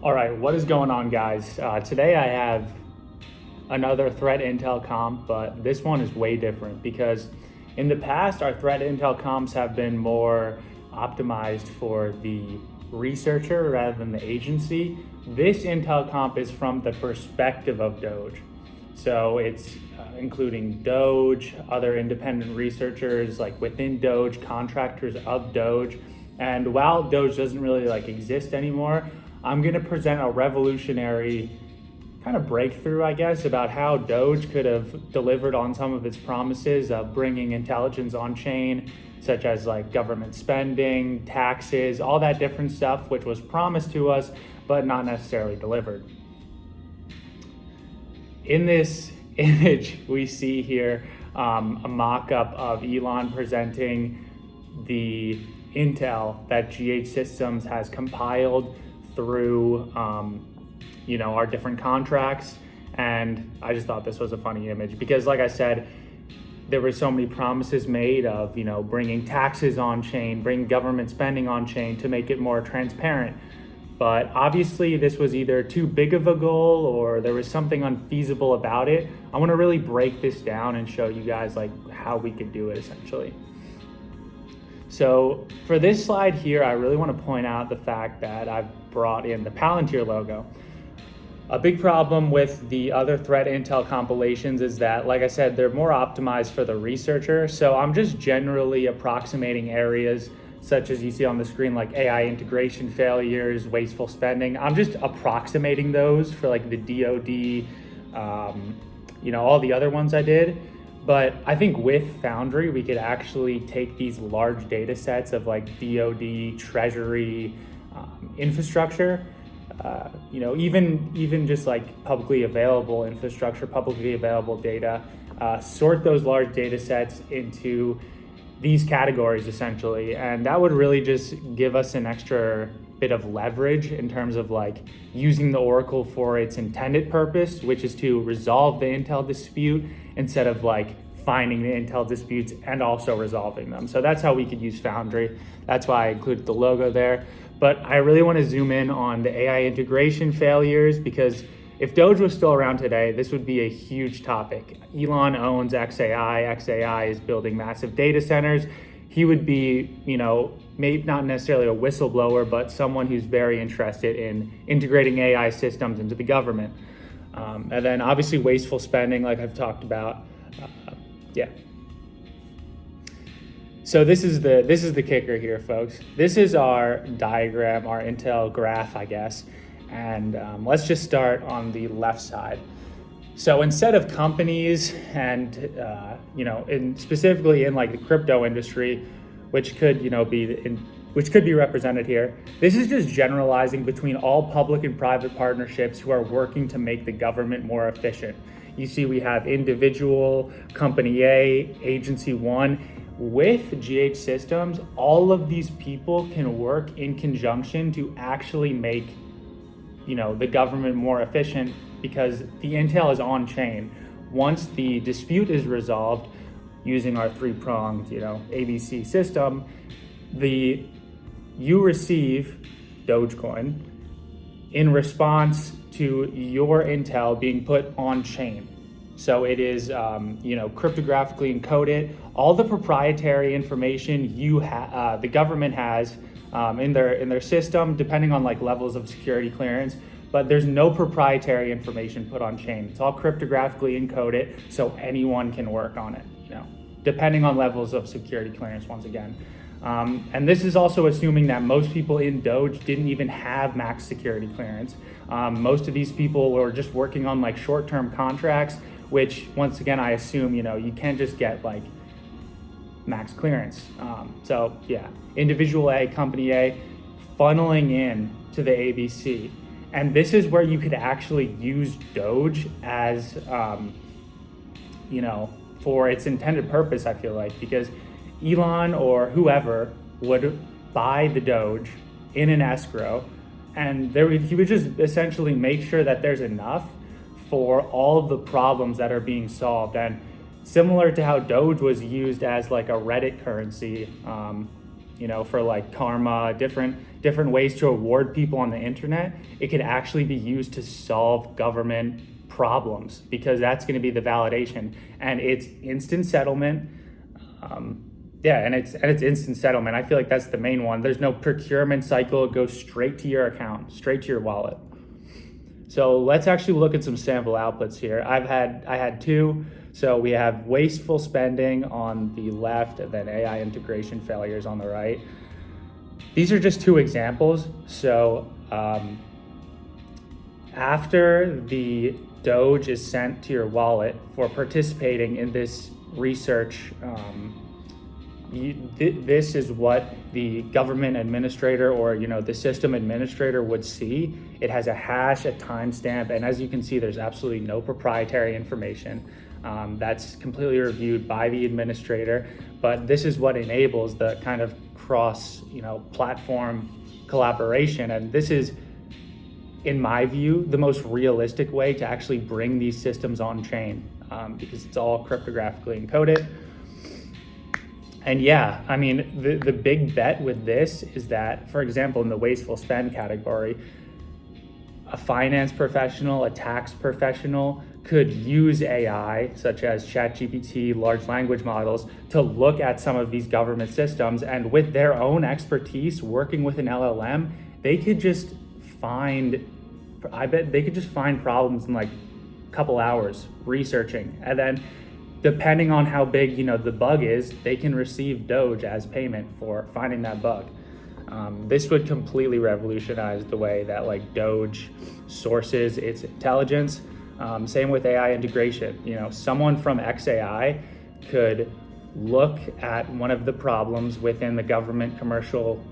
All right, what is going on, guys? Today I have another threat intel comp, but this one is way different because in the past, our threat intel comps have been more optimized for the researcher rather than the agency. This intel comp is from the perspective of DOGE. So it's including DOGE, other independent researchers like within DOGE, contractors of DOGE. And while DOGE doesn't really exist anymore, I'm going to present a revolutionary kind of breakthrough, I guess, about how DOGE could have delivered on some of its promises of bringing intelligence on chain, such as government spending, taxes, all that different stuff, which was promised to us, but not necessarily delivered. In this image, we see here a mock-up of Elon presenting the intel that GH Systems has compiled through our different contracts. And I just thought this was a funny image because, like I said, there were so many promises made of bringing taxes on chain, bringing government spending on chain to make it more transparent. But obviously this was either too big of a goal or there was something unfeasible about it. I want to really break this down and show you guys how we could do it essentially. So for this slide here, I really want to point out the fact that I've brought in the Palantir logo. A big problem with the other threat intel compilations is that, like I said, they're more optimized for the researcher. So I'm just generally approximating areas such as you see on the screen, like AI integration failures, wasteful spending. I'm just approximating those for the DOD, all the other ones I did. But I think with Foundry, we could actually take these large data sets of DOD, Treasury, infrastructure, even just publicly available infrastructure, publicly available data, sort those large data sets into these categories essentially. And that would really just give us an extra bit of leverage in terms of using the Oracle for its intended purpose, which is to resolve the intel dispute instead of finding the intel disputes and also resolving them. So that's how we could use Foundry. That's why I included the logo there. But I really want to zoom in on the AI integration failures because if DOGE was still around today, this would be a huge topic. Elon owns XAI. XAI is building massive data centers. He would be, maybe not necessarily a whistleblower, but someone who's very interested in integrating AI systems into the government. And then obviously wasteful spending, like I've talked about. So this is the kicker here, folks. This is our diagram, our intel graph, I guess. And let's just start on the left side. So instead of companies and specifically in the crypto industry, which could be represented here, this is just generalizing between all public and private partnerships who are working to make the government more efficient. You see, we have individual, company A, agency one. With GH Systems, all of these people can work in conjunction to actually make the government more efficient because the intel is on chain. Once the dispute is resolved using our three-pronged, ABC system, you receive Dogecoin in response to your intel being put on chain. So it is, cryptographically encoded. All the proprietary information the government has in their system, depending on levels of security clearance, but there's no proprietary information put on chain. It's all cryptographically encoded, so anyone can work on it, depending on levels of security clearance once again. And this is also assuming that most people in DOGE didn't even have max security clearance. Most of these people were just working on short-term contracts, which once again, I assume, you can't just get max clearance. So yeah, individual A, company A, funneling in to the ABC. And this is where you could actually use DOGE as, for its intended purpose, I feel because Elon or whoever would buy the Doge in an escrow, and he would just essentially make sure that there's enough for all of the problems that are being solved. And similar to how Doge was used as a Reddit currency, for like karma, different ways to reward people on the internet. It could actually be used to solve government problems, because that's going to be the validation, and it's instant settlement. And it's instant settlement. I feel like that's the main one. There's no procurement cycle. It goes straight to your account, straight to your wallet. So let's actually look at some sample outputs here. I had two. So we have wasteful spending on the left, and then AI integration failures on the right. These are just two examples. So after the Doge is sent to your wallet for participating in this research, this is what the government administrator or the system administrator would see. It has a hash, a timestamp, and as you can see, there's absolutely no proprietary information. That's completely reviewed by the administrator, but this is what enables the kind of cross platform collaboration, and this is, in my view, the most realistic way to actually bring these systems on chain, because it's all cryptographically encoded. And yeah, I mean, the big bet with this is that, for example, in the wasteful spend category, a finance professional, a tax professional could use AI, such as ChatGPT, large language models, to look at some of these government systems, and with their own expertise working with an LLM, they could just find problems in like a couple hours researching, and then depending on how big the bug is, they can receive Doge as payment for finding that bug. This would completely revolutionize the way that like Doge sources its intelligence. Same with AI integration. Someone from XAI could look at one of the problems within the government commercial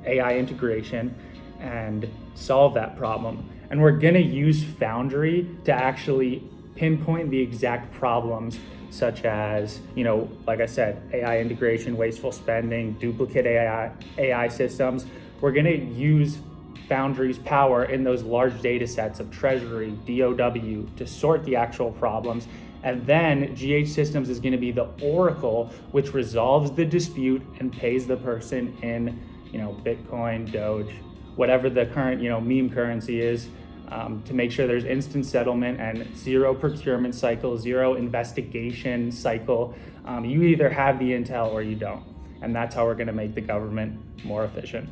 AI integration and solve that problem. And we're gonna use Foundry to actually pinpoint the exact problems, such as, like I said, AI integration, wasteful spending, duplicate AI systems. We're gonna use Foundry's power in those large data sets of Treasury, DOW, to sort the actual problems. And then GH Systems is gonna be the oracle which resolves the dispute and pays the person in, Bitcoin, Doge, whatever the current, meme currency is, to make sure there's instant settlement and zero procurement cycle, zero investigation cycle. You either have the intel or you don't. And that's how we're gonna make the government more efficient.